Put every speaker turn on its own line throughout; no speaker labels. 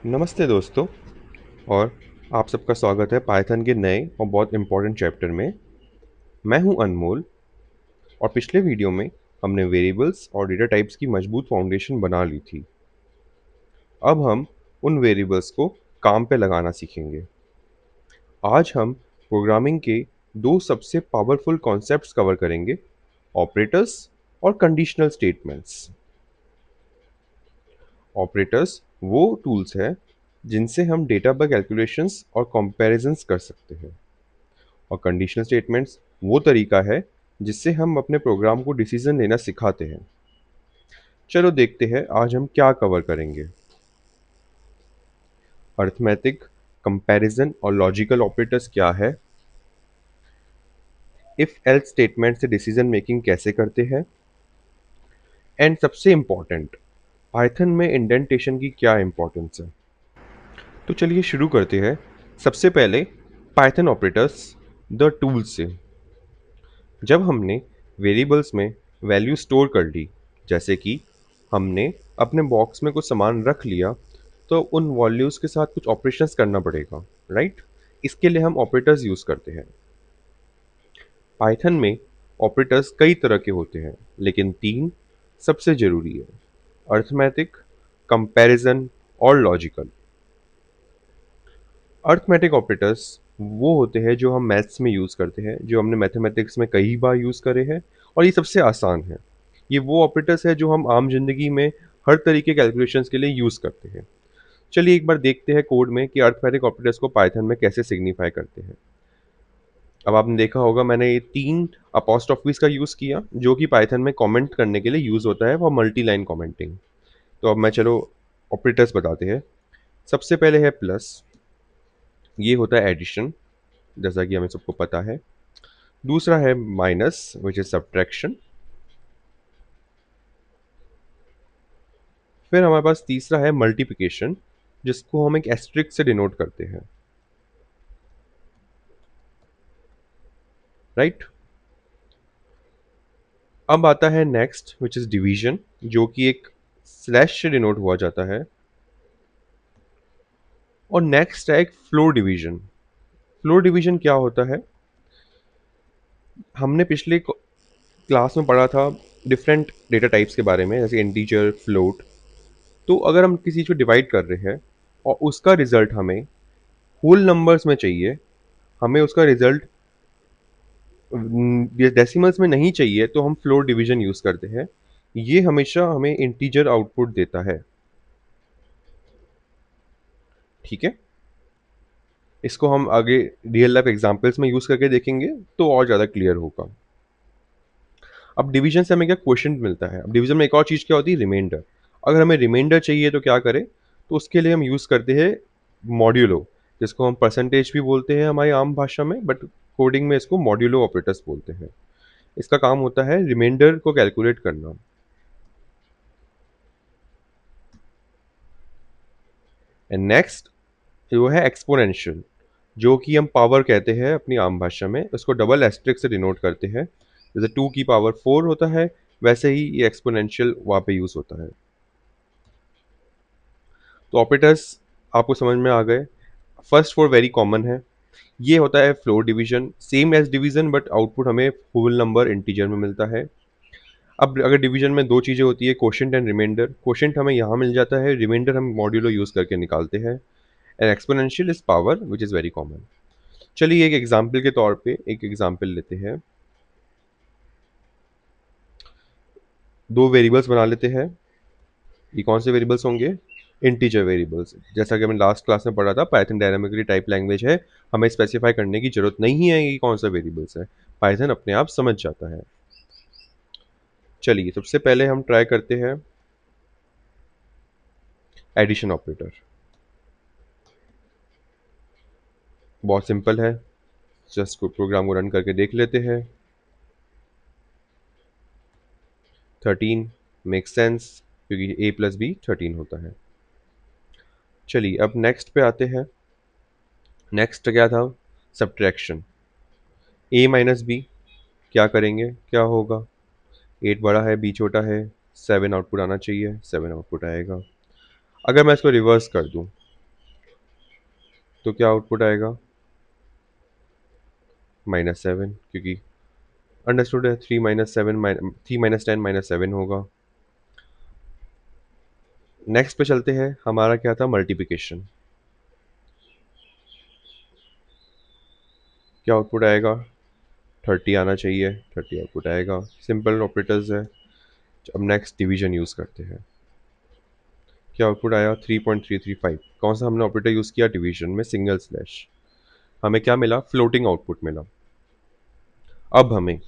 नमस्ते दोस्तों। और आप सबका स्वागत है पाइथन के नए और बहुत इम्पोर्टेंट चैप्टर में। मैं हूं अनमोल। और पिछले वीडियो में हमने वेरिएबल्स और डेटा टाइप्स की मजबूत फाउंडेशन बना ली थी। अब हम उन वेरिएबल्स को काम पे लगाना सीखेंगे। आज हम प्रोग्रामिंग के दो सबसे पावरफुल कॉन्सेप्ट्स कवर करेंगे, ऑपरेटर्स और कंडीशनल स्टेटमेंट्स। ऑपरेटर्स वो टूल्स हैं जिनसे हम डेटा पर कैलकुलेशंस और कंपैरिजंस कर सकते हैं, और कंडीशनल स्टेटमेंट्स वो तरीका है जिससे हम अपने प्रोग्राम को डिसीजन लेना सिखाते हैं। चलो देखते हैं आज हम क्या कवर करेंगे। अर्थमेटिक, कंपैरिजन और लॉजिकल ऑपरेटर्स क्या है, इफ एल्स स्टेटमेंट से डिसीजन मेकिंग कैसे करते हैं, एंड सबसे इम्पॉर्टेंट, पाइथन में इंडेंटेशन की क्या इंपॉर्टेंस है। तो चलिए शुरू करते हैं। सबसे पहले पाइथन ऑपरेटर्स द टूल्स से। जब हमने वेरिएबल्स में वैल्यू स्टोर कर ली, जैसे कि हमने अपने बॉक्स में कुछ सामान रख लिया, तो उन वैल्यूज़ के साथ कुछ ऑपरेशंस करना पड़ेगा, राइट। इसके लिए हम ऑपरेटर्स यूज़ करते हैं। पाइथन में ऑपरेटर्स कई तरह के होते हैं, लेकिन तीन सबसे ज़रूरी है: अर्थमेटिक, कंपैरिजन और लॉजिकल। अर्थमेटिक ऑपरेटर्स वो होते हैं जो हम मैथ्स में यूज़ करते हैं, जो हमने मैथमेटिक्स में कई बार यूज़ करे हैं, और ये सबसे आसान है। ये वो ऑपरेटर्स है जो हम आम जिंदगी में हर तरीके कैलकुलेशंस के लिए यूज़ करते हैं। चलिए एक बार देखते हैं कोड में कि अर्थमेटिक ऑपरेटर्स को पाइथन में कैसे सिग्निफाई करते हैं। अब आपने देखा होगा मैंने ये तीन अपोस्ट्रोफीज का यूज़ किया, जो कि पाइथन में कमेंट करने के लिए यूज़ होता है, वो मल्टी लाइन कमेंटिंग। तो अब मैं चलो ऑपरेटर्स बताते हैं। सबसे पहले है प्लस। ये होता है एडिशन, जैसा कि हमें सबको पता है। दूसरा है माइनस, विच इज सब्ट्रैक्शन। फिर हमारे पास तीसरा है मल्टीप्लिकेशन, जिसको हम एक एस्ट्रिक से डिनोट करते हैं, राइट। अब आता है नेक्स्ट, विच इज डिवीजन, जो कि एक स्लैश से डिनोट हुआ जाता है। और नेक्स्ट है एक फ्लोर डिवीजन। फ्लोर डिवीजन क्या होता है, हमने पिछले क्लास में पढ़ा था डिफरेंट डेटा टाइप्स के बारे में, जैसे इंटीजर, फ्लोट। तो अगर हम किसी चीज़ को डिवाइड कर रहे हैं और उसका रिजल्ट हमें होल नंबर्स में चाहिए, हमें उसका रिजल्ट डेसिमल्स में नहीं चाहिए, तो हम फ्लोर डिवीजन यूज़ करते हैं। ये हमेशा हमें इंटीजर आउटपुट देता है, ठीक है। इसको हम आगे रियल लाइफ एग्जांपल्स में यूज़ करके देखेंगे तो और ज़्यादा क्लियर होगा। अब डिवीजन से हमें क्या क्वेश्चन मिलता है। अब डिवीजन में एक और चीज़ क्या होती है, रिमाइंडर। अगर हमें रिमाइंडर चाहिए तो क्या करें, तो उसके लिए हम यूज़ करते हैं मॉड्यूलो, जिसको हम परसेंटेज भी बोलते हैं हमारी आम भाषा में, बट कोडिंग में इसको मॉड्यूलो ऑपरेटर्स बोलते हैं। इसका काम होता है रिमाइंडर को कैलकुलेट करना। एंड नेक्स्ट वो है एक्सपोनेंशियल, जो कि हम पावर कहते हैं अपनी आम भाषा में। उसको डबल एस्ट्रिक से डिनोट करते हैं। जैसे 2 की पावर 4 होता है, वैसे ही ये एक्सपोनेंशियल वहाँ पे यूज़ होता है। तो ऑपरेटर्स आपको समझ में आ गए। फर्स्ट फोर वेरी कॉमन है। ये होता है floor division, same as division, but output हमें होल नंबर इंटीजर में मिलता है। अब अगर डिवीजन में दो चीज़ें होती है, क्वोशंट एंड रिमाइंडर। क्वोशंट हमें यहाँ मिल जाता है, रिमाइंडर हम मॉड्यूलो यूज़ करके निकालते हैं। And exponential is power, which is very common. चलिए एक एग्जाम्पल के तौर पे एक एग्जाम्पल लेते हैं। दो वेरिएबल्स बना लेते हैं। ये कौन से वेरिएबल्स होंगे, इंटीजर वेरिएबल्स। जैसा कि हमने लास्ट क्लास में पढ़ा था, पाइथन डायनामिकली टाइप लैंग्वेज है, हमें स्पेसिफाई करने की जरूरत नहीं है कि कौन सा वेरिएबल्स है, पाइथन अपने आप समझ जाता है। चलिए सबसे पहले हम ट्राई करते हैं एडिशन ऑपरेटर। बहुत सिंपल है, जस्ट प्रोग्राम को रन करके देख लेते हैं। 13 मेक सेंस, क्योंकि a प्लस बी 13 होता है। चलिए अब नेक्स्ट पे आते हैं। नेक्स्ट क्या था, सब्ट्रैक्शन। a माइनस बी, क्या करेंगे, क्या होगा। 8 बड़ा है, b छोटा है, 7 आउटपुट आना चाहिए, 7 आउटपुट आएगा। अगर मैं इसको रिवर्स कर दूं, तो क्या आउटपुट आएगा? -7, क्योंकि अंडरस्टूड है 3 - 10 -7 होगा। नेक्स्ट पे चलते हैं, हमारा क्या था? मल्टीप्लिकेशन। क्या आउटपुट आएगा? 30 आना चाहिए, 30 आउटपुट आएगा। सिंपल ऑपरेटर्स है। अब नेक्स्ट डिवीजन यूज़ करते हैं। क्या आउटपुट आया? 3.335। कौन सा हमने ऑपरेटर यूज़ किया? डिवीजन में सिंगल स्लैश। हमें क्या मिला? फ्लोटिंग आउटपुट मिला। अब हमें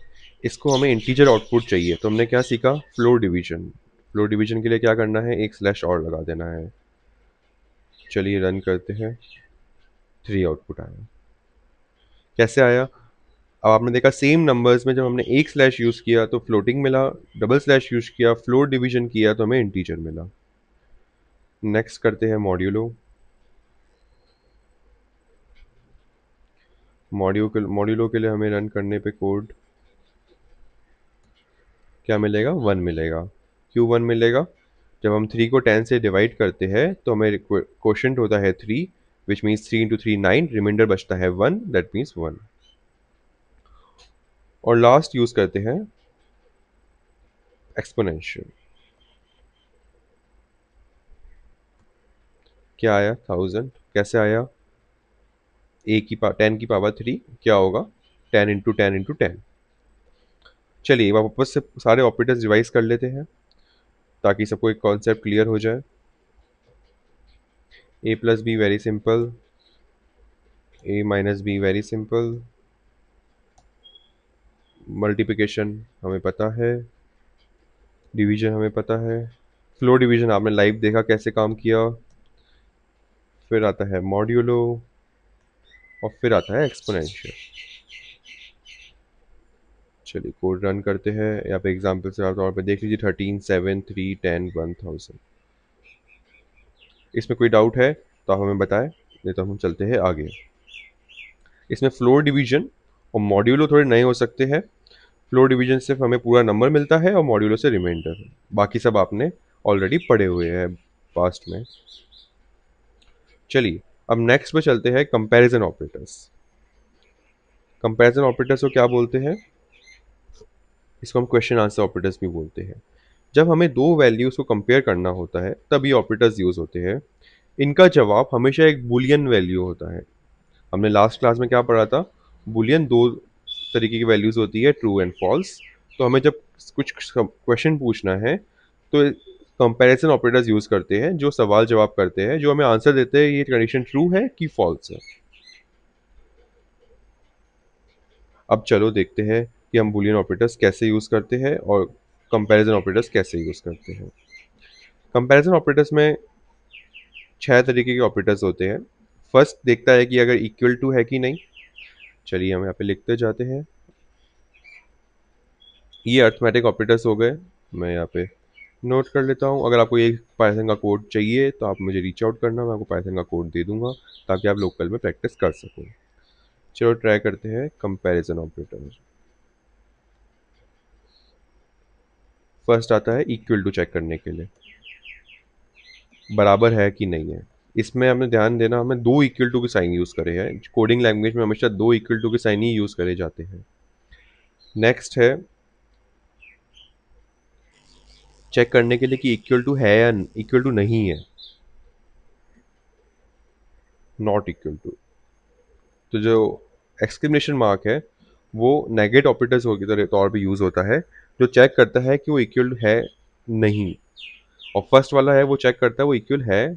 इंटीजर आउटपुट चाहिए, तो हमने क्या सीखा? Floor division. फ्लोर डिवीजन के लिए क्या करना है? एक स्लैश और लगा देना है। चलिए रन करते हैं। 3 आउटपुट आया। कैसे आया? अब आपने देखा सेम नंबर्स में जब हमने एक स्लैश यूज़ किया तो फ्लोटिंग मिला, डबल स्लैश यूज़ किया, फ्लोर डिवीजन किया तो हमें इंटीजर मिला। नेक्स्ट करते हैं मॉड्यूलो। मॉड्यूलो के लिए हमें रन करने पे कोड क्या मिलेगा? 1 मिलेगा। क्यों 1 मिलेगा? जब हम 3 को 10 से डिवाइड करते हैं तो हमें क्वोशंट होता है 3, विच मीन्स 3 इंटू 3 9, रिमाइंडर बचता है 1, दैट मीन्स 1। और लास्ट यूज़ करते हैं एक्सपोनेंशियल। क्या आया? 1000। कैसे आया? 10 की पावर 3 क्या होगा? 10 इंटू 10 इंटू 10। चलिए वापस से सारे ऑपरेटर्स रिवाइज कर लेते हैं ताकि सबको एक कॉन्सेप्ट क्लियर हो जाए। a plus be very simple, a minus be very simple, multiplication हमें पता है, डिवीजन हमें पता है, फ्लो डिवीजन आपने लाइव देखा कैसे काम किया, फिर आता है मॉड्यूलो और फिर आता है एक्सपोनेंशियल। चलिए कोड रन करते हैं। यहाँ पे एग्जाम्पल से तौर पे देख लीजिए 13 7 3 10 1000। इसमें कोई डाउट है तो आप हमें बताएं, नहीं तो हम चलते हैं आगे। इसमें फ्लोर डिवीजन और मॉड्यूलो थोड़े नए हो सकते हैं। फ्लोर डिवीजन सिर्फ हमें पूरा नंबर मिलता है और मॉड्यूलो से रिमाइंडर। बाकी सब आपने ऑलरेडी पढ़े हुए हैं पास्ट में। चलिए अब नेक्स्ट पे चलते हैं कंपैरिजन ऑपरेटर्स। कंपैरिजन ऑपरेटर्स को क्या बोलते हैं? इसको हम क्वेश्चन आंसर ऑपरेटर्स भी बोलते हैं। जब हमें दो वैल्यूज को कंपेयर करना होता है तब ये ऑपरेटर्स यूज होते हैं। इनका जवाब हमेशा एक बुलियन वैल्यू होता है। हमने लास्ट क्लास में क्या पढ़ा था? बुलियन दो तरीके की वैल्यूज होती है, ट्रू एंड फॉल्स। तो हमें जब कुछ क्वेश्चन पूछना है तो कंपैरिजन ऑपरेटर्स यूज करते हैं, जो सवाल जवाब करते हैं, जो हमें आंसर देते हैं ये कंडीशन ट्रू है कि फॉल्स है। अब चलो देखते हैं कि हम बुलियन ऑपरेटर्स कैसे यूज करते हैं और कंपैरिजन ऑपरेटर्स कैसे यूज करते हैं। कंपैरिजन ऑपरेटर्स में 6 तरीके के ऑपरेटर्स होते हैं। फर्स्ट देखता है कि अगर इक्वल टू है कि नहीं। चलिए हम यहाँ पे लिखते जाते हैं। ये अर्थमेटिक ऑपरेटर्स हो गए। मैं यहाँ पे नोट कर लेता हूँ। अगर आपको ये पाइथन का कोड चाहिए तो आप मुझे रीच आउट करना, मैं आपको पाइथन का कोड दे दूंगा ताकि आप लोकल में प्रैक्टिस कर सको। चलो ट्राई करते हैं कंपैरिजन ऑपरेटर। फर्स्ट आता है इक्वल टू चेक करने के लिए, बराबर है कि नहीं है। इसमें हमें ध्यान देना, हमें दो इक्वल टू के साइन यूज करे हैं। कोडिंग लैंग्वेज में हमेशा दो इक्वल टू के साइन ही यूज करे जाते हैं। नेक्स्ट है चेक करने के लिए कि इक्वल टू है या इक्वल टू नहीं है, नॉट इक्वल टू। तो जो एक्सक्लेमेशन मार्क है वो नेगेट ऑपरेटर्स के तौर पे यूज होता है, जो चेक करता है कि वो इक्वल है नहीं। और फर्स्ट वाला है वो चेक करता है वो इक्वल है,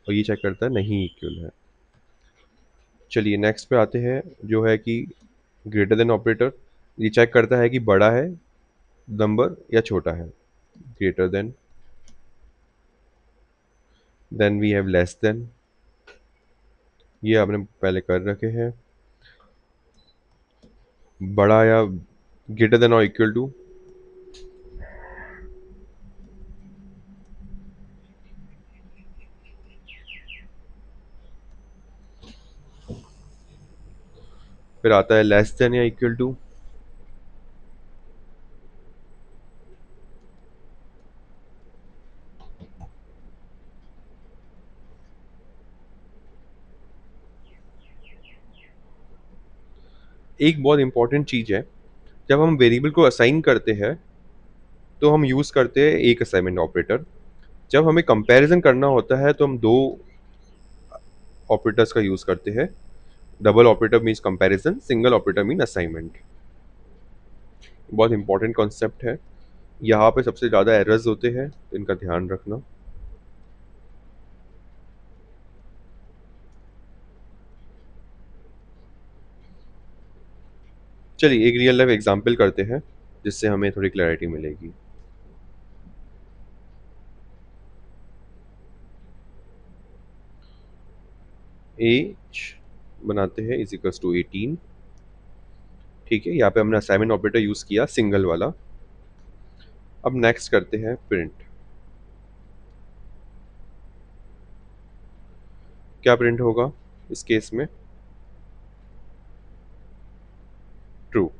और ये चेक करता है नहीं इक्वल है। चलिए नेक्स्ट पे आते हैं, जो है कि ग्रेटर देन ऑपरेटर। ये चेक करता है कि बड़ा है नंबर या छोटा है। Greater than we have less than, ये आपने पहले कर रखे हैं। बड़ा या ग्रेटर देन और इक्वल टू। फिर आता है लेस देन या इक्वल टू। एक बहुत इंपॉर्टेंट चीज़ है, जब हम वेरिएबल को असाइन करते हैं तो हम यूज़ करते हैं एक असाइनमेंट ऑपरेटर। जब हमें कंपैरिजन करना होता है तो हम दो ऑपरेटर्स का यूज़ करते हैं। Double operator means comparison, single operator mean assignment. बहुत इंपॉर्टेंट कॉन्सेप्ट है। यहाँ पे सबसे ज़्यादा एरर्स होते हैं, तो इनका ध्यान रखना। चलिए एक रियल लाइफ एग्जांपल करते हैं, जिससे हमें थोड़ी क्लैरिटी मिलेगी। एज बनाते हैं इज इक्वल्स टू 18। ठीक है, यहाँ पे हमने असाइनमेंट ऑपरेटर यूज़ किया सिंगल वाला। अब नेक्स्ट करते हैं प्रिंट। क्या प्रिंट होगा इस केस में? ट्रू।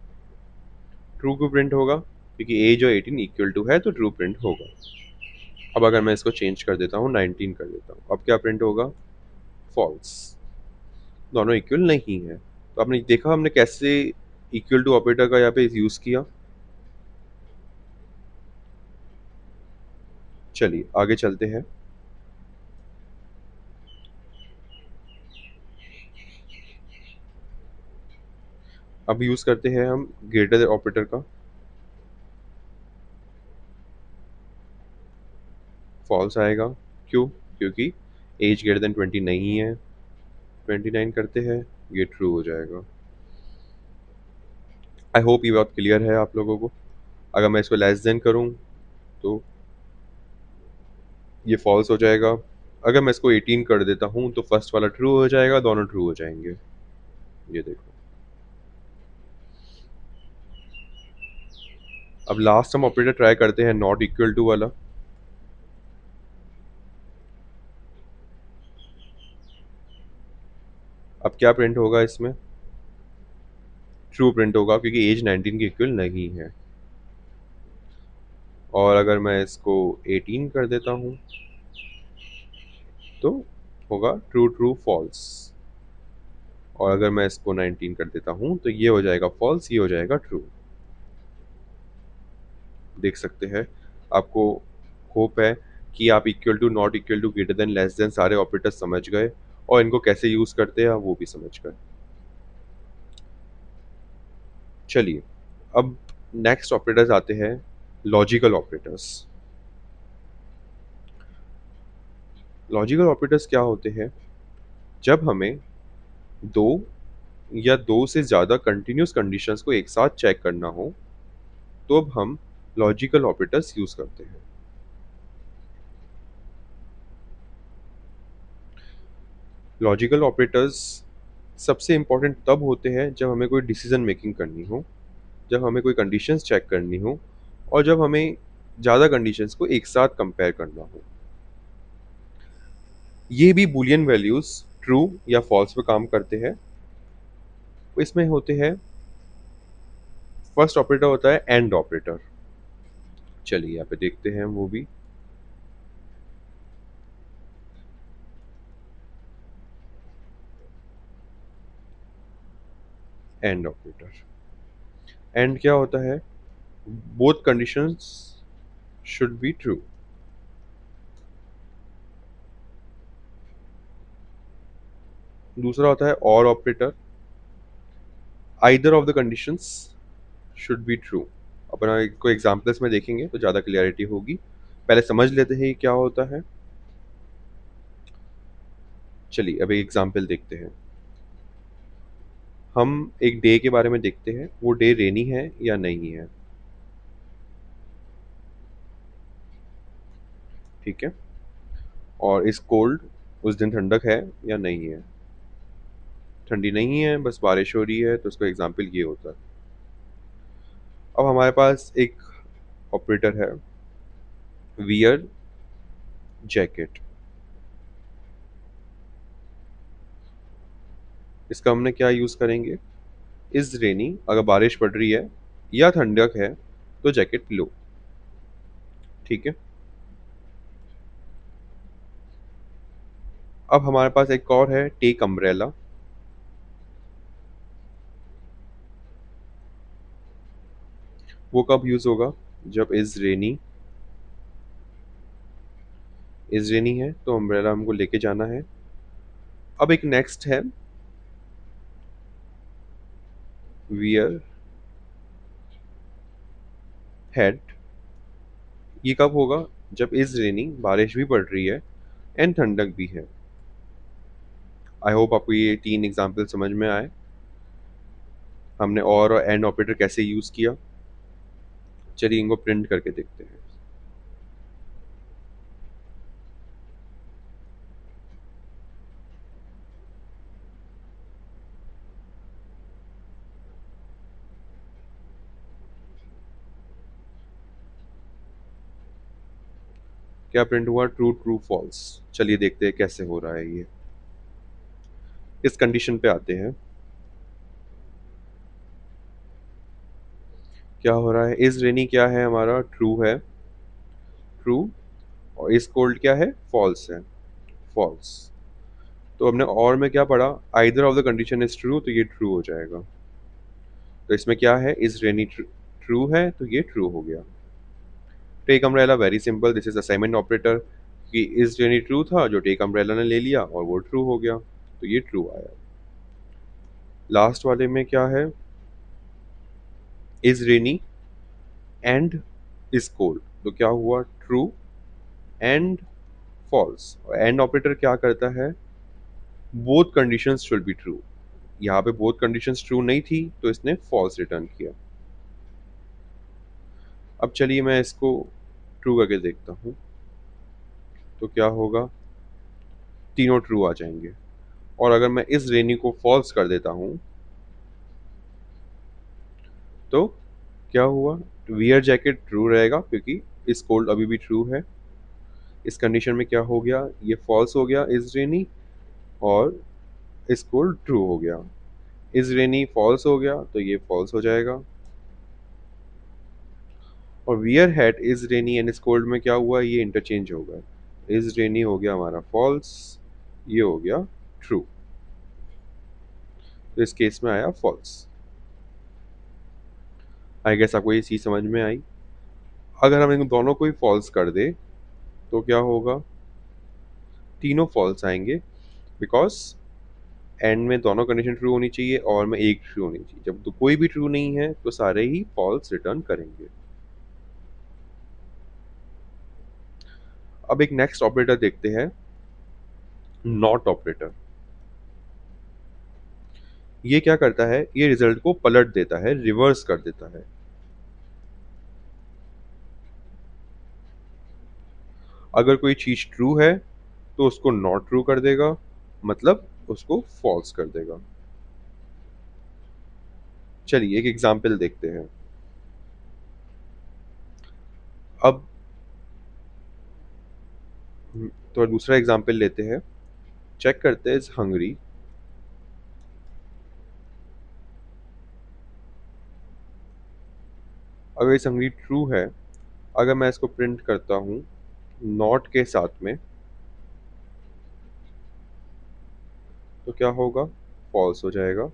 ट्रू क्यों प्रिंट होगा? क्योंकि एज और 18 इक्वल टू है, तो ट्रू प्रिंट होगा। अब अगर मैं इसको चेंज कर देता हूँ, 19 कर देता हूँ, अब क्या प्रिंट होगा? फॉल्स। दोनों इक्वल नहीं है। तो आपने देखा हमने कैसे इक्वल टू ऑपरेटर का यहाँ पे यूज़ किया। चलिए आगे चलते हैं। अब यूज़ करते हैं हम ग्रेटर ऑपरेटर का। फॉल्स आएगा। क्यों? क्योंकि एज ग्रेटर देन 20 नहीं है। 29 करते हैं, ये ट्रू हो जाएगा। आई होप ये बात क्लियर है आप लोगों को। अगर मैं इसको लेस देन करूँ तो ये फॉल्स हो जाएगा। अगर मैं इसको 18 कर देता हूँ तो फर्स्ट वाला ट्रू हो जाएगा, दोनों ट्रू हो जाएंगे। ये देखो। अब लास्ट हम ऑपरेटर ट्राई करते हैं नॉट इक्वल टू वाला। अब क्या प्रिंट होगा इसमें? ट्रू प्रिंट होगा, क्योंकि एज 19 के इक्वल नहीं है। और अगर मैं इसको 18 कर देता हूँ तो होगा ट्रू ट्रू फॉल्स। और अगर मैं इसको 19 कर देता हूँ तो ये हो जाएगा फॉल्स, ये हो जाएगा ट्रू। देख सकते हैं। आपको होप है कि आप equal to, not equal to, greater than, less than सारे ऑपरेटर समझ गए और इनको कैसे यूज करते हैं वो भी समझ गए। चलिए अब नेक्स्ट ऑपरेटर्स आते हैं, लॉजिकल ऑपरेटर्स। लॉजिकल ऑपरेटर्स क्या होते हैं? जब हमें दो या दो से ज़्यादा कंटिन्यूस कंडीशंस को एक साथ चेक करना हो तो अब हम लॉजिकल ऑपरेटर्स यूज करते हैं। लॉजिकल ऑपरेटर्स सबसे इम्पोर्टेंट तब होते हैं जब हमें कोई डिसीजन मेकिंग करनी हो, जब हमें कोई कंडीशंस चेक करनी हो और जब हमें ज़्यादा कंडीशंस को एक साथ कंपेयर करना हो। ये भी बूलियन वैल्यूज ट्रू या फॉल्स पे काम करते हैं। इसमें होते हैं, फर्स्ट ऑपरेटर होता है एंड ऑपरेटर। चलिए यहाँ पे देखते हैं वो भी। एंड ऑपरेटर, एंड क्या होता है? Both conditions should be true. दूसरा होता है और operator, either of the conditions should be true. अपना कोई एग्जाम्पल्स में देखेंगे तो ज़्यादा क्लियरिटी होगी। पहले समझ लेते हैं ये क्या होता है। चलिए अब एक एग्जाम्पल देखते हैं। हम एक डे के बारे में देखते हैं, वो डे रेनी है या नहीं है। ठीक है। और इस कोल्ड, उस दिन ठंडक है या नहीं है। ठंडी नहीं है, बस बारिश हो रही है, तो उसका एग्जाम्पल ये होता है। अब हमारे पास एक ऑपरेटर है, वियर जैकेट। इसका हमने क्या यूज़ करेंगे? इज रेनी, अगर बारिश पड़ रही है या ठंडक है तो जैकेट लो। ठीक है। अब हमारे पास एक और है, टेक अम्ब्रेला। वो कब यूज़ होगा? जब इज़ रेनी है तो अम्ब्रेला हमको लेके जाना है। अब एक नेक्स्ट है वियर हेड। ये कब होगा? जब इज़ रेनी, बारिश भी पड़ रही है एंड ठंडक भी है। आई होप आपको ये 3 एग्ज़ाम्पल समझ में आए। हमने और एंड ऑपरेटर कैसे यूज़ किया। चलिए इनको प्रिंट करके देखते हैं। क्या प्रिंट हुआ? True true false. चलिए देखते हैं कैसे हो रहा है ये। इस कंडीशन पे आते हैं। क्या हो रहा है? इज रेनी क्या है हमारा? ट्रू है, ट्रू। और इज कोल्ड क्या है? फॉल्स है, फॉल्स। तो हमने और में क्या पढ़ा? Either of the condition is true, तो ये ट्रू हो जाएगा। तो इसमें क्या है? इज रेनी ट्रू है तो ये ट्रू हो गया। Take umbrella very simple, this is assignment operator. कि इज रेनी ट्रू था, जो टेक अम्ब्रेला ने ले लिया और वो ट्रू हो गया, तो ये ट्रू आया। लास्ट वाले में क्या है? Is rainy and is cold, तो क्या हुआ? True and false. और एंड ऑपरेटर क्या करता है? Both conditions should be true. यहाँ पे बोथ कंडीशंस ट्रू नहीं थी तो इसने फॉल्स रिटर्न किया। अब चलिए मैं इसको ट्रू करके देखता हूँ तो क्या होगा? तीनों ट्रू आ जाएंगे। और अगर मैं इस रेनी को फॉल्स कर देता हूँ तो क्या हुआ? वियर जैकेट ट्रू रहेगा क्योंकि इस कोल्ड अभी भी ट्रू है। इस कंडीशन में क्या हो गया? ये फॉल्स हो गया इज रेनी, और इस कोल्ड ट्रू हो गया। इज रेनी फॉल्स हो गया तो ये फॉल्स हो जाएगा। और wear hat is rainy and is cold में क्या हुआ? ये इंटरचेंज हो गया। इज रेनी हो गया हमारा फॉल्स, ये हो गया ट्रू। तो इस केस में आया फॉल्स। आई गेस आपको ये चीज समझ में आई। अगर हम इन दोनों को ही फॉल्स कर दे तो क्या होगा? तीनों फॉल्स आएंगे, बिकॉज एंड में दोनों कंडीशन ट्रू होनी चाहिए और में एक ट्रू होनी चाहिए। जब तो कोई भी ट्रू नहीं है तो सारे ही फॉल्स रिटर्न करेंगे। अब एक नेक्स्ट ऑपरेटर देखते हैं, नॉट ऑपरेटर। ये क्या करता है? ये रिजल्ट को पलट देता है, रिवर्स कर देता है। अगर कोई चीज ट्रू है तो उसको नॉट ट्रू कर देगा, मतलब उसको फॉल्स कर देगा। चलिए एक एग्जांपल देखते हैं। अब तो दूसरा एग्जांपल लेते हैं। चेक करते हैं इज हंग्री। अगर इस हंग्री ट्रू है, अगर मैं इसको प्रिंट करता हूँ नॉट के साथ में, तो क्या होगा? फॉल्स हो जाएगा।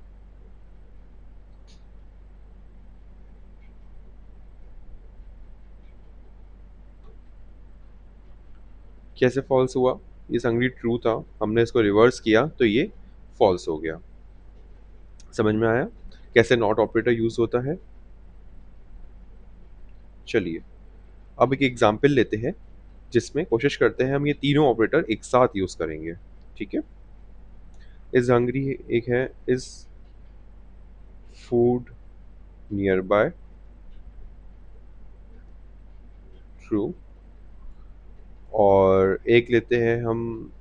कैसे फॉल्स हुआ? ये हंग्री ट्रू था, हमने इसको रिवर्स किया तो ये फॉल्स हो गया। समझ में आया कैसे नॉट ऑपरेटर यूज होता है? चलिए अब एक एग्जांपल लेते हैं जिसमें कोशिश करते हैं हम ये तीनों ऑपरेटर एक साथ यूज करेंगे। ठीक है। इज हंग्री एक है, is food near by, true. और एक लेते हैं हम,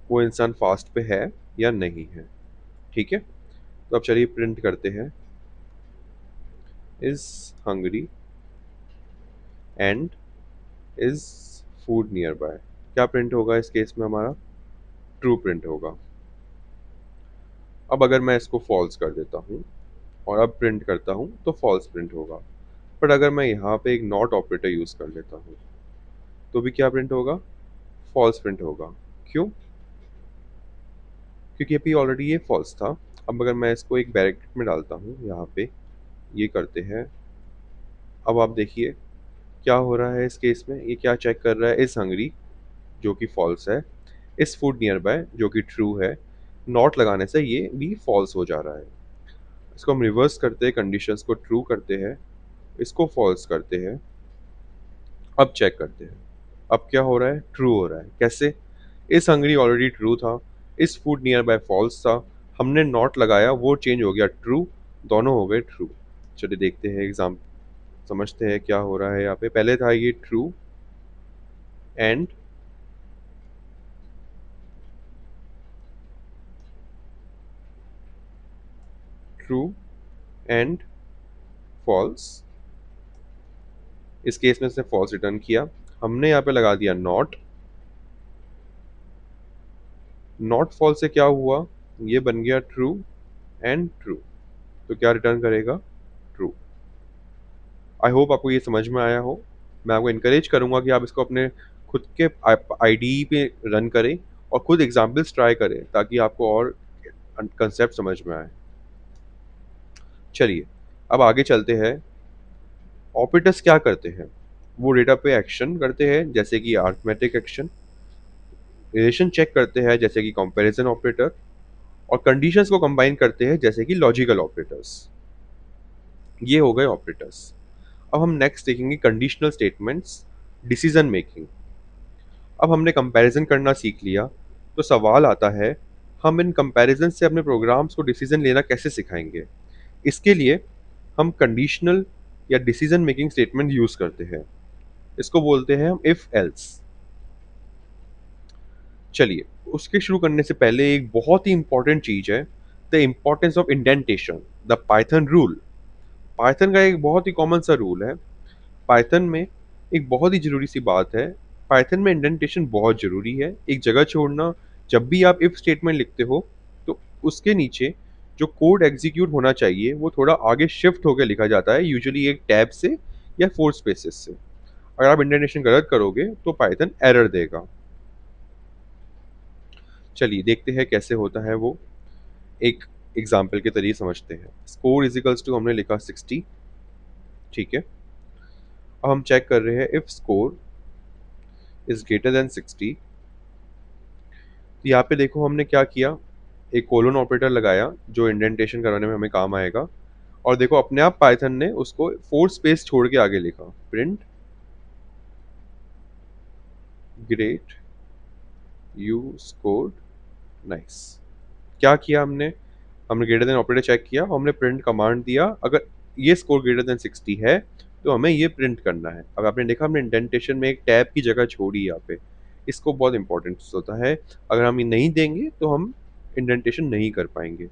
वो इंसान फास्ट पे है या नहीं है। ठीक है। तो अब चलिए प्रिंट करते हैं, is hungry and is food near by. क्या प्रिंट होगा इस केस में? हमारा ट्रू प्रिंट होगा। अब अगर मैं इसको फॉल्स कर देता हूँ और अब प्रिंट करता हूँ तो फॉल्स प्रिंट होगा। बट अगर मैं यहाँ पे एक नॉट ऑपरेटर यूज कर लेता हूँ तो भी क्या प्रिंट होगा? फॉल्स प्रिंट होगा। क्यों? क्योंकि अभी ऑलरेडी ये फॉल्स था। अब अगर मैं इसको एक ब्रैकेट में डालता हूँ यहाँ पे, ये करते हैं। अब आप देखिए क्या हो रहा है इस केस में, ये क्या चेक कर रहा है, इज हंग्री जो कि फॉल्स है, इज फूड नियर बाय जो कि ट्रू है। नॉट लगाने से ये भी फॉल्स हो जा रहा है। इसको हम रिवर्स करते हैं, कंडीशंस को ट्रू करते हैं, इसको फॉल्स करते हैं। अब चेक करते हैं अब क्या हो रहा है, ट्रू हो रहा है। कैसे? इस हंगरी ऑलरेडी ट्रू था, इस फूड नियर बाय फॉल्स था, हमने नॉट लगाया वो चेंज हो गया ट्रू, दोनों हो गए ट्रू। चलिए देखते हैं एग्जाम, समझते हैं क्या हो रहा है यहाँ पे। पहले था ये true and true and false, इस केस में से फॉल्स रिटर्न किया। हमने यहाँ पे लगा दिया नॉट, नॉट फॉल्स से क्या हुआ, ये बन गया ट्रू एंड ट्रू, तो क्या रिटर्न करेगा, ट्रू। आई होप आपको ये समझ में आया हो। मैं आपको इनकरेज करूंगा कि आप इसको अपने खुद के आईडीई पे रन करें और खुद एग्जाम्पल्स ट्राई करें ताकि आपको और कंसेप्ट समझ में आए। चलिए अब आगे चलते हैं। ऑपरेटर्स क्या करते हैं, वो डेटा पे एक्शन करते हैं जैसे कि अरिथमेटिक एक्शन, रिलेशन चेक करते हैं जैसे कि कंपैरिजन ऑपरेटर, और कंडीशंस को कंबाइन करते हैं जैसे कि लॉजिकल ऑपरेटर्स। ये हो गए ऑपरेटर्स। अब हम नेक्स्ट देखेंगे कंडीशनल स्टेटमेंट्स, डिसीजन मेकिंग। अब हमने कंपैरिजन करना सीख लिया, तो सवाल आता है हम इन कंपैरिजन से अपने प्रोग्राम्स को डिसीजन लेना कैसे सिखाएंगे। इसके लिए हम कंडीशनल या डिसीजन मेकिंग स्टेटमेंट यूज करते हैं, इसको बोलते हैं हम इफ एल्स। चलिए उसके शुरू करने से पहले एक बहुत ही इंपॉर्टेंट चीज है, the importance of indentation, the Python rule. Python का एक बहुत ही कॉमन सा रूल है, पाइथन में एक बहुत ही ज़रूरी सी बात है, पाइथन में इंडेंटेशन बहुत ज़रूरी है। एक जगह छोड़ना, जब भी आप इफ स्टेटमेंट लिखते हो तो उसके नीचे जो कोड एग्जीक्यूट होना चाहिए वो थोड़ा आगे शिफ्ट होकर लिखा जाता है, यूजुअली एक टैब से या फोर स्पेसेस से। अगर आप इंडेंटेशन गलत करोगे तो पाइथन एरर देगा। चलिए देखते हैं कैसे होता है वो, एक एग्जाम्पल के तरीके समझते हैं। स्कोर इजिकल्स टू हमने लिखा 60, ठीक है। अब हम चेक कर रहे हैं if score is greater then 60। तो यहाँ पे देखो हमने क्या किया, एक कोलोन ऑपरेटर लगाया जो इंडेंटेशन कराने में हमें काम आएगा, और देखो अपने आप पाइथन ने उसको फोर स्पेस छोड़ के आगे लिखा, print great you scored nice. क्या किया हमने, हमने ग्रेटर देन ऑपरेटर चेक किया और हमने प्रिंट कमांड दिया, अगर ये स्कोर ग्रेटर देन 60 है तो हमें ये प्रिंट करना है। अब आपने देखा हमने इंडेंटेशन में एक टैब की जगह छोड़ी यहाँ पे, इसको बहुत इंपॉर्टेंस होता है। अगर हम ये नहीं देंगे तो हम इंडेंटेशन नहीं कर पाएंगे।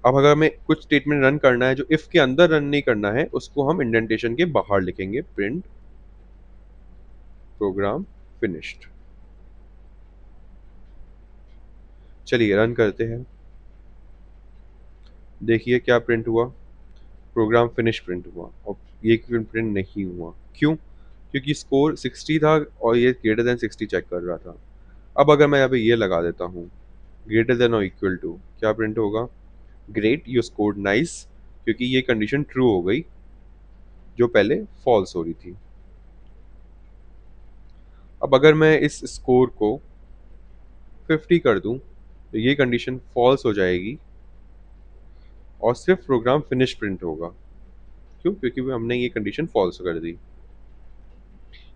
अब अगर हमें कुछ स्टेटमेंट रन करना है जो इफ के अंदर रन नहीं करना है, उसको हम इंडेंटेशन के बाहर लिखेंगे, प्रिंट प्रोग्राम फिनिश्ड। चलिए रन करते हैं, देखिए क्या प्रिंट हुआ, प्रोग्राम फिनिश प्रिंट हुआ। और ये प्रिंट नहीं हुआ, क्यों? क्योंकि स्कोर 60 था और ये ग्रेटर देन 60 चेक कर रहा था। अब अगर मैं यहाँ पे ये लगा देता हूँ ग्रेटर देन और इक्वल टू, क्या प्रिंट होगा, ग्रेट यू स्कोर्ड नाइस, क्योंकि ये कंडीशन ट्रू हो गई जो पहले फॉल्स हो रही थी। अब अगर मैं इस स्कोर को 50 कर दूं तो ये कंडीशन फॉल्स हो जाएगी और सिर्फ प्रोग्राम फिनिश प्रिंट होगा। क्यों? क्योंकि हमने ये कंडीशन फॉल्स कर दी।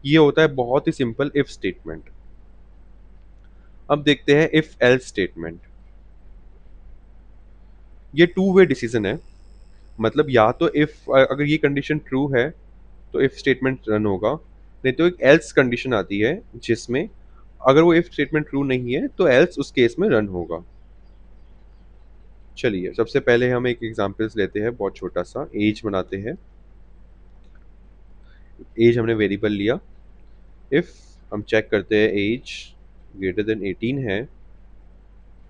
ये होता है बहुत ही सिंपल इफ स्टेटमेंट। अब देखते हैं इफ एल्स स्टेटमेंट। ये टू वे डिसीजन है, मतलब या तो इफ अगर ये कंडीशन ट्रू है तो इफ स्टेटमेंट रन होगा, नहीं तो एक एल्स कंडीशन आती है जिसमें अगर वो इफ स्टेटमेंट ट्रू नहीं है तो एल्स उस केस में रन होगा। चलिए सबसे पहले हम एक एग्जांपल्स लेते हैं, बहुत छोटा सा एज बनाते हैं। एज हमने वेरिएबल लिया, इफ हम चेक करते हैं एज ग्रेटर देन 18 है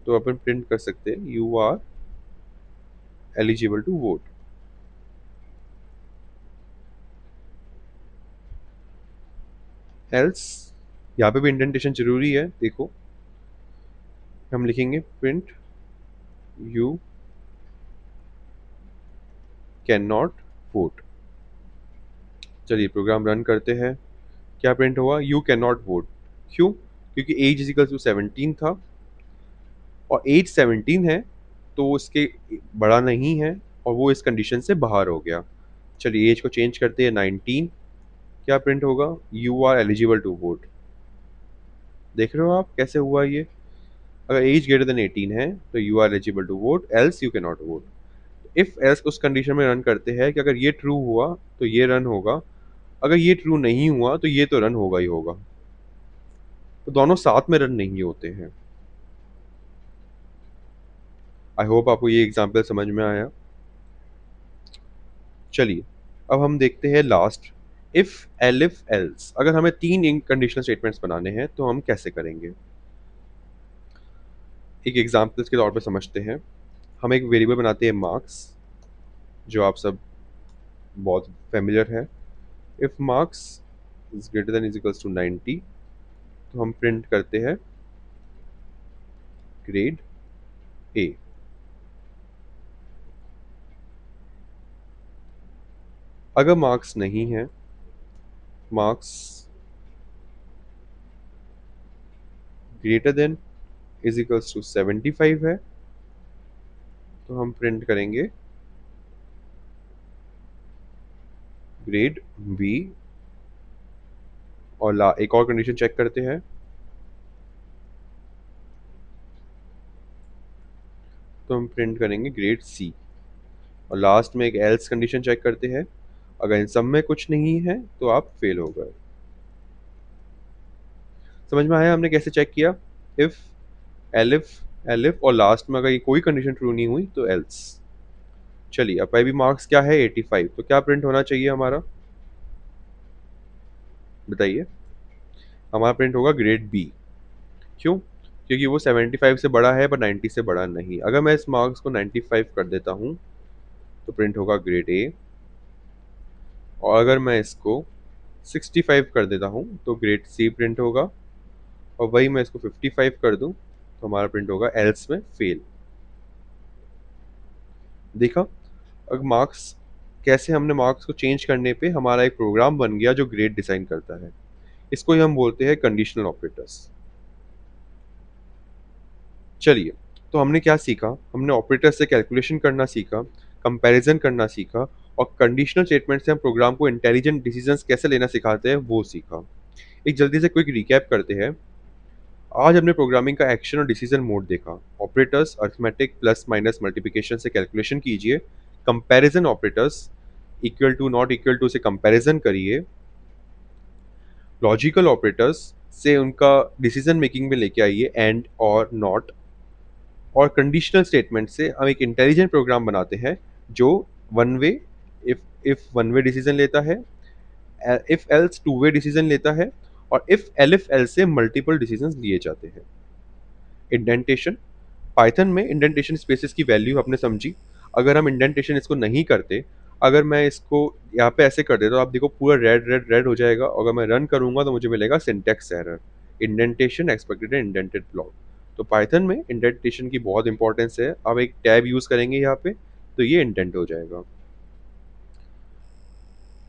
तो अपन प्रिंट कर सकते हैं you are eligible to vote. Else यहाँ पे भी इंडेंटेशन जरूरी है, देखो हम लिखेंगे print you can not vote. चलिए प्रोग्राम रन करते हैं। क्या प्रिंट हुआ? You can not vote. क्यों? क्योंकि एज इज इक्वल टू 17 था और एज 17 है तो इसके बड़ा नहीं है और वो इस कंडीशन से बाहर हो गया। चलिए एज को चेंज करते हैं 19। क्या प्रिंट होगा? You are eligible to vote. देख रहे हो आप कैसे हुआ ये? अगर एज ग्रेटर देन 18 है तो you are eligible to vote, else you can not vote. If else उस कंडीशन में रन करते हैं कि अगर ये ट्रू हुआ तो ये रन होगा, अगर ये ट्रू नहीं हुआ तो ये तो रन होगा ही होगा। तो दोनों साथ में रन नहीं होते हैं। आई होप आपको ये एग्जाम्पल समझ में आया। चलिए अब हम देखते हैं लास्ट, इफ एलिफ एल्स। अगर हमें तीन कंडीशनल स्टेटमेंट्स बनाने हैं तो हम कैसे करेंगे? एक एग्जाम्पल्स के तौर पे समझते हैं। हम एक वेरिएबल बनाते हैं मार्क्स, जो आप सब बहुत फेमिलियर है। If marks is greater than is equals to 90 तो हम प्रिंट करते हैं ग्रेड ए। अगर मार्क्स नहीं है, marks greater than is equals to 75 है तो हम प्रिंट करेंगे ग्रेड बी। और एक और कंडीशन चेक करते हैं। तो हम प्रिंट करेंगे ग्रेड सी। और लास्ट में एक एल्स कंडीशन चेक करते हैं। अगर इन सब में कुछ नहीं है तो आप फेल हो गए। समझ में आया हमने कैसे चेक किया? इफ एलिफ एलिफ और लास्ट में अगर ये कोई कंडीशन ट्रू नहीं हुई तो एल्स। चलिए अब अभी मार्क्स क्या है? 85। तो क्या प्रिंट होना चाहिए हमारा? बताइए। हमारा प्रिंट होगा ग्रेड बी। क्यों? क्योंकि वो 75 से बड़ा है पर 90 से बड़ा नहीं। अगर मैं इस मार्क्स को 95 कर देता हूँ तो प्रिंट होगा ग्रेड ए। और अगर मैं इसको 65 कर देता हूँ तो ग्रेड सी प्रिंट होगा। और वही मैं इसको 55 कर दूं तो हमारा प्रिंट होगा एल्स में फेल। देखा अब मार्क्स कैसे हमने मार्क्स को चेंज करने पे हमारा एक प्रोग्राम बन गया जो ग्रेड डिजाइन करता है। इसको ही हम बोलते हैं कंडीशनल ऑपरेटर्स। चलिए तो हमने क्या सीखा? हमने ऑपरेटर से कैलकुलेशन करना सीखा, कंपैरिजन करना सीखा और कंडीशनल स्टेटमेंट से हम प्रोग्राम को इंटेलिजेंट डिसीजंस कैसे लेना सिखाते हैं वो सीखा। एक जल्दी से क्विक रिकैप करते हैं। आज हमने प्रोग्रामिंग का एक्शन और डिसीजन मोड देखा। Operators arithmetic plus minus multiplication से कैलकुलेशन कीजिए। Comparison operators equal to not equal to से कंपैरिजन करिए। लॉजिकल ऑपरेटर्स से उनका डिसीजन मेकिंग में लेके आइए, एंड और नॉट। और कंडीशनल स्टेटमेंट से हम एक इंटेलिजेंट प्रोग्राम बनाते हैं जो one way, if if one way decision लेता है, if else two way decision लेता है और इफ एलिफ एल्स से मल्टीपल डिसीजंस लिए जाते हैं। इंडेंटेशन, पाइथन में इंडेंटेशन स्पेसेस की वैल्यू आपने समझी। अगर हम इंडेंटेशन इसको नहीं करते, अगर मैं इसको यहाँ पे ऐसे कर देता तो आप देखो पूरा रेड रेड रेड हो जाएगा। अगर मैं रन करूंगा तो मुझे मिलेगा syntax error, indentation expected indented block. तो पाइथन में इंडेंटेशन की बहुत इंपॉर्टेंस है। अब एक टैब यूज करेंगे यहाँ पे तो ये इंडेंट हो जाएगा।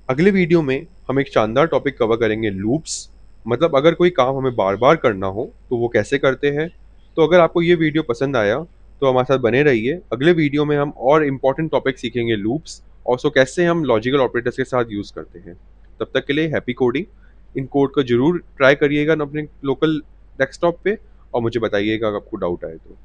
अगले वीडियो में हम एक शानदार टॉपिक कवर करेंगे, लूप्स। मतलब अगर कोई काम हमें बार बार करना हो तो वो कैसे करते हैं। तो अगर आपको ये वीडियो पसंद आया तो हमारे साथ बने रहिए। अगले वीडियो में हम और इम्पोर्टेंट टॉपिक सीखेंगे, लूप्स, और सो कैसे हम लॉजिकल ऑपरेटर्स के साथ यूज़ करते हैं। तब तक के लिए हैप्पी कोडिंग। इन कोड को जरूर ट्राई करिएगा अपने लोकल डेस्कटॉप पे और मुझे बताइएगा अगर आपको डाउट आए तो।